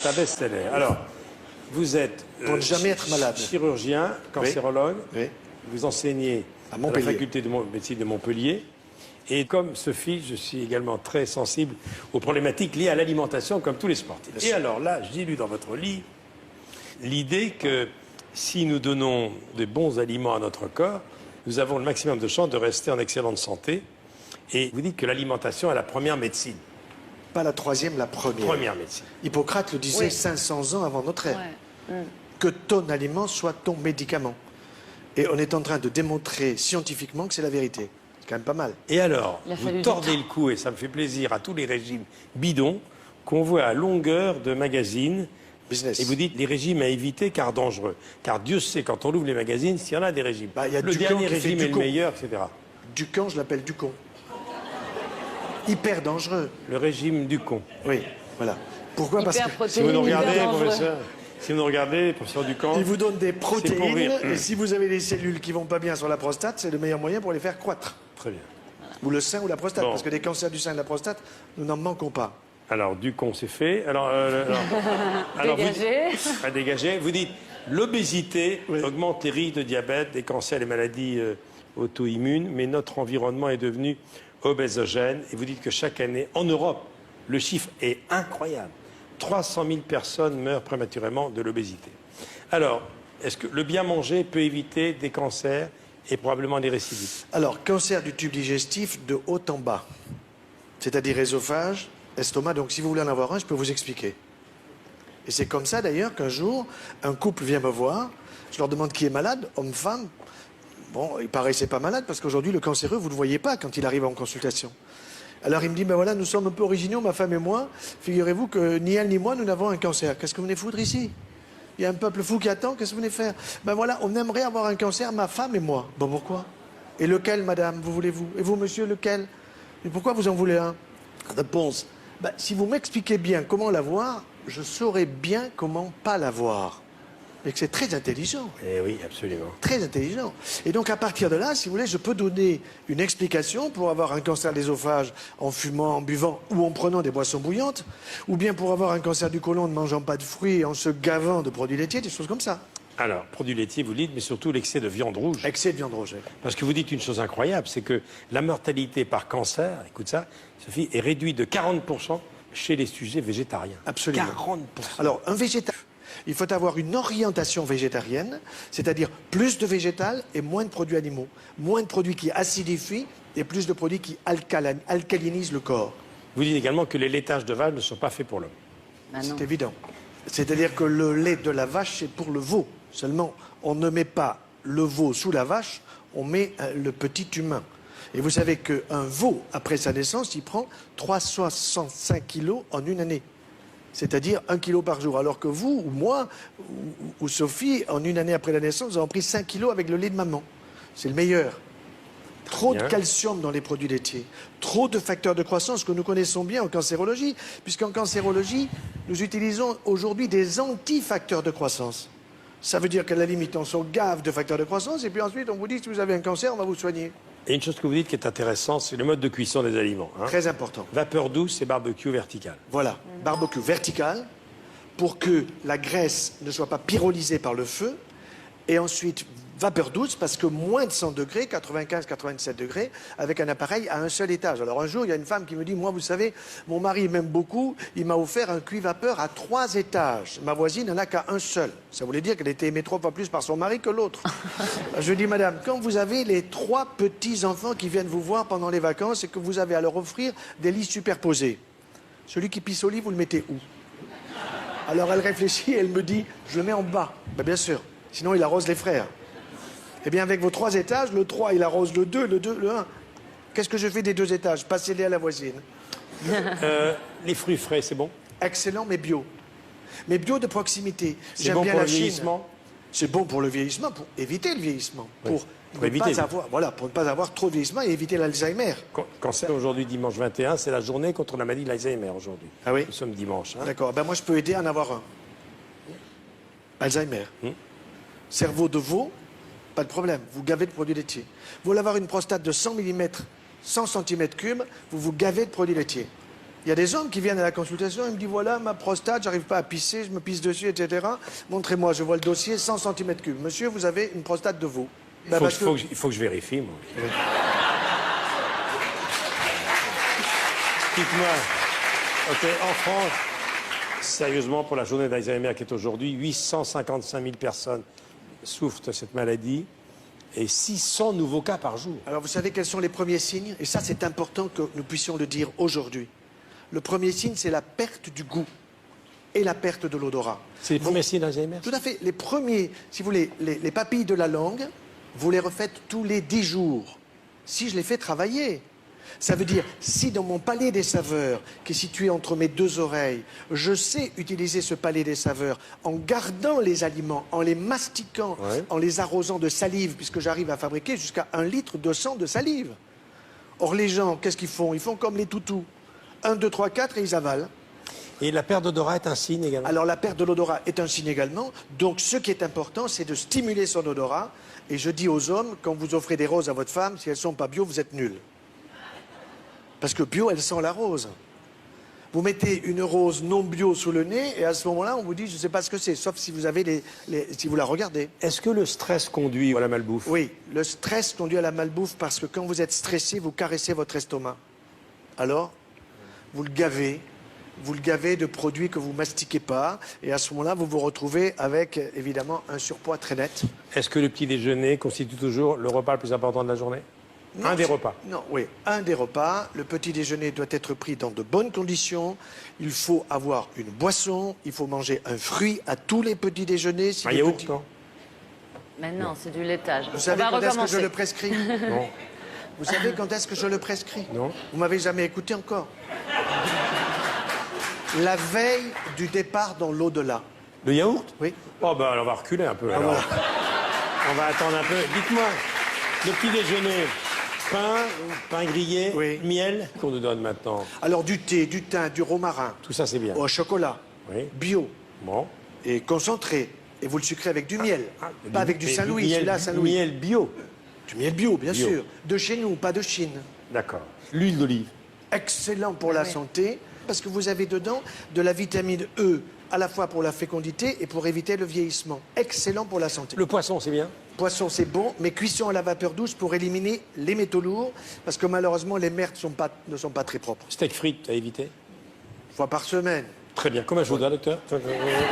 C'est un best-seller. Alors, vous êtes Pour ne jamais être malade. Chirurgien, cancérologue. Oui. Vous enseignez à la faculté de médecine de Montpellier. Et comme Sophie, je suis également très sensible aux problématiques liées à l'alimentation, comme tous les sportifs. Et alors là, j'ai lu dans votre livre l'idée que si nous donnons de bons aliments à notre corps, nous avons le maximum de chances de rester en excellente santé. Et vous dites que l'alimentation est la première médecine. Pas la troisième, la première. Première médecine. Hippocrate le disait 500 ans avant notre ère. Ouais. Que ton aliment soit ton médicament. Et on est en train de démontrer scientifiquement que c'est la vérité. C'est quand même pas mal. Et alors, Il a vous fallu du tordez temps. le cou, et ça me fait plaisir, à tous les régimes bidons qu'on voit à longueur de magazines. Business. Et vous dites les régimes à éviter car dangereux. Car Dieu sait, quand on ouvre les magazines, s'il y en a des régimes. Bah, il y a le Ducamp dernier qui fait régime est le Ducamp. meilleur, etc. Ducamp, je l'appelle Ducon. Hyper dangereux. Le régime du con. Oui, voilà. Pourquoi? Parce Hyper que Si vous nous protéiné, regardez, hyper dangereux. professeur, si vous nous regardez, professeur Ducamp, il vous donne des pour protéines, rire. et si vous avez des cellules qui vont pas bien sur la prostate, c'est le meilleur moyen pour les faire croître. très bien. Ou le sein ou la prostate, Bon. parce que des cancers du sein et de la prostate, nous n'en manquons pas. Alors, Ducamp, c'est fait. Alors, Dégagé. À dégager. Vous dites l'obésité Oui. augmente les risques de diabète, des cancers, les maladies auto-immunes, mais notre environnement est devenu obésogène. Et vous dites que chaque année, en Europe, le chiffre est incroyable. 300 000 personnes meurent prématurément de l'obésité. Alors, est-ce que le bien manger peut éviter des cancers et probablement des récidives? Alors, cancer du tube digestif de haut en bas, c'est-à-dire œsophage, estomac. Donc, si vous voulez en avoir un, je peux vous expliquer. Et c'est comme ça, d'ailleurs, qu'un jour, un couple vient me voir. Je leur demande qui est malade, homme, femme. Bon, il paraissait pas malade parce qu'aujourd'hui, le cancéreux, vous ne le voyez pas quand il arrive en consultation. Alors, il me dit, ben voilà, nous sommes un peu originaux, ma femme et moi. Figurez-vous que ni elle ni moi, nous n'avons un cancer. Qu'est-ce que vous venez foutre ici? Il y a un peuple fou qui attend, qu'est-ce que vous venez faire? Ben voilà, on aimerait avoir un cancer, ma femme et moi. Bon, pourquoi? Et lequel, madame, vous voulez-vous? Et vous, monsieur, lequel? Et pourquoi vous en voulez un? Réponse. Ben, si vous m'expliquez bien comment l'avoir, je saurai bien comment pas l'avoir. Et que c'est très intelligent. Eh oui, absolument. Très intelligent. Et donc, à partir de là, si vous voulez, je peux donner une explication pour avoir un cancer de l'ésophage en fumant, en buvant ou en prenant des boissons bouillantes, ou bien pour avoir un cancer du côlon en ne mangeant pas de fruits et en se gavant de produits laitiers, des choses comme ça. Alors, produits laitiers, vous dites, mais surtout l'excès de viande rouge. Excès de viande rouge. Parce que vous dites une chose incroyable, c'est que la mortalité par cancer, écoute ça, Sophie, est réduite de 40% chez les sujets végétariens. Absolument. 40%. Alors, un végétarien, il faut avoir une orientation végétarienne, c'est-à-dire plus de végétal et moins de produits animaux. Moins de produits qui acidifient et plus de produits qui alcalinisent le corps. Vous dites également que les laitages de vache ne sont pas faits pour l'homme. Ah non. C'est évident. C'est-à-dire que le lait de la vache, c'est pour le veau. Seulement, on ne met pas le veau sous la vache, on met le petit humain. Et vous savez qu'un veau, après sa naissance, il prend 365 kilos en une année. C'est-à-dire 1 kilo par jour. Alors que vous, ou moi, ou Sophie, en une année après la naissance, nous avons pris 5 kilos avec le lait de maman. C'est le meilleur. Trop de Bien. calcium dans les produits laitiers. Trop de facteurs de croissance que nous connaissons bien en cancérologie. Puisqu'en cancérologie, nous utilisons aujourd'hui des anti-facteurs de croissance. Ça veut dire qu'à la limite, on se gave de facteurs de croissance et puis ensuite, on vous dit si vous avez un cancer, on va vous soigner. Et une chose que vous dites qui est intéressante, c'est le mode de cuisson des aliments. Hein. Très important. Vapeur douce et barbecue vertical. Voilà, barbecue vertical pour que la graisse ne soit pas pyrolysée par le feu et ensuite vapeur douce parce que moins de 100 degrés, 95-97 degrés, avec un appareil à un seul étage. Alors un jour, il y a une femme qui me dit, moi vous savez, mon mari m'aime beaucoup, il m'a offert un cuit-vapeur à 3 étages. Ma voisine n'en a qu'à un seul. Ça voulait dire qu'elle était aimée 3 fois plus par son mari que l'autre. Je dis, madame, quand vous avez les 3 petits-enfants qui viennent vous voir pendant les vacances et que vous avez à leur offrir des lits superposés, celui qui pisse au lit, vous le mettez où? Alors elle réfléchit et elle me dit, je le mets en bas. Ben, bien sûr, sinon il arrose les frères. Eh bien, avec vos 3 étages, le 3, il arrose le 2, le 1. Qu'est-ce que je fais des 2 étages? Passez-les à la voisine. Les fruits frais, c'est bon? Excellent, mais bio. Mais bio de proximité. C'est J'aime bon bien pour la le Chine. vieillissement? C'est bon pour le vieillissement, pour éviter le vieillissement. Oui. Pour Pour ne éviter. pas avoir, voilà, pour ne pas avoir trop de vieillissement et éviter l'Alzheimer. Cancer, aujourd'hui, dimanche 21, c'est la journée contre la maladie de l'Alzheimer aujourd'hui. Ah oui? Nous sommes dimanche. Hein. D'accord, ben moi je peux aider à en avoir un. Alzheimer. Cerveau de veau, pas de problème, vous gavez de produits laitiers. Vous voulez avoir une prostate de 100 mm, 100 cm3, vous vous gavez de produits laitiers. Il y a des hommes qui viennent à la consultation et me disent voilà, ma prostate, j'arrive pas à pisser, je me pisse dessus, etc. Montrez-moi, je vois le dossier, 100 cm3. Monsieur, vous avez une prostate de veau. Il faut que je vérifie, moi. Dites-moi, ok, en France, sérieusement, pour la journée d'Alzheimer qui est aujourd'hui, 855 000 personnes souffrent de cette maladie et 600 nouveaux cas par jour. Alors, vous savez quels sont les premiers signes? Et ça, c'est important que nous puissions le dire aujourd'hui. Le premier signe, c'est la perte du goût et la perte de l'odorat. C'est les premiers signes d'Alzheimer? Tout à fait. Les premiers, si vous voulez, les papilles de la langue, vous les refaites tous les 10 jours. Si je les fais travailler. Ça veut dire, si dans mon palais des saveurs, qui est situé entre mes deux oreilles, je sais utiliser ce palais des saveurs en gardant les aliments, en les mastiquant, en les arrosant de salive, puisque j'arrive à fabriquer jusqu'à 1 litre de sang de salive. Or, les gens, qu'est-ce qu'ils font? Ils font comme les toutous. 1, 2, 3, 4 et ils avalent. Et la perte d'odorat est un signe également? Alors la perte de l'odorat est un signe également. Donc ce qui est important, c'est de stimuler son odorat. Et je dis aux hommes, quand vous offrez des roses à votre femme, si elles ne sont pas bio, vous êtes nuls. Parce que bio, elle sent la rose. Vous mettez une rose non bio sous le nez et à ce moment-là, on vous dit, je ne sais pas ce que c'est, sauf si vous avez si vous la regardez. Est-ce que le stress conduit à la malbouffe? Oui, le stress conduit à la malbouffe parce que quand vous êtes stressé, vous caressez votre estomac. Alors, vous le gavez de produits que vous mastiquez pas, et à ce moment-là, vous vous retrouvez avec, évidemment, un surpoids très net. Est-ce que le petit déjeuner constitue toujours le repas le plus important de la journée? Non, un des repas? Non, oui, un des repas. Le petit déjeuner doit être pris dans de bonnes conditions. Il faut avoir une boisson, il faut manger un fruit à tous les petits déjeuners. Si un yaourt, non? Mais non, c'est du laitage. Vous savez quand est-ce que je le prescris? Non. Vous savez quand est-ce que je le prescris? Non. Vous m'avez jamais écouté encore. La veille du départ dans l'au-delà. Le yaourt? Oui. Oh ben on va reculer un peu alors. On va attendre un peu. Dites-moi, le petit déjeuner, pain grillé, miel qu'on nous donne maintenant. Alors du thé, du thym, du romarin. Tout ça c'est bien. Au chocolat. Oui. Bio. Bon. Et concentré. Et vous le sucrez avec du miel. Pas avec du Saint-Louis, celui-là Saint-Louis. Miel bio. Du miel bio, bien sûr. De chez nous, pas de Chine. D'accord. L'huile d'olive. Excellent pour la santé, parce que vous avez dedans de la vitamine E, à la fois pour la fécondité et pour éviter le vieillissement. Excellent pour la santé. Le poisson, c'est bien? Poisson, c'est bon, mais cuisson à la vapeur douce pour éliminer les métaux lourds, parce que malheureusement, les mers ne sont pas très propres. Steak frites, à éviter? 1 fois par semaine. Très bien. Comment je vous dois, docteur?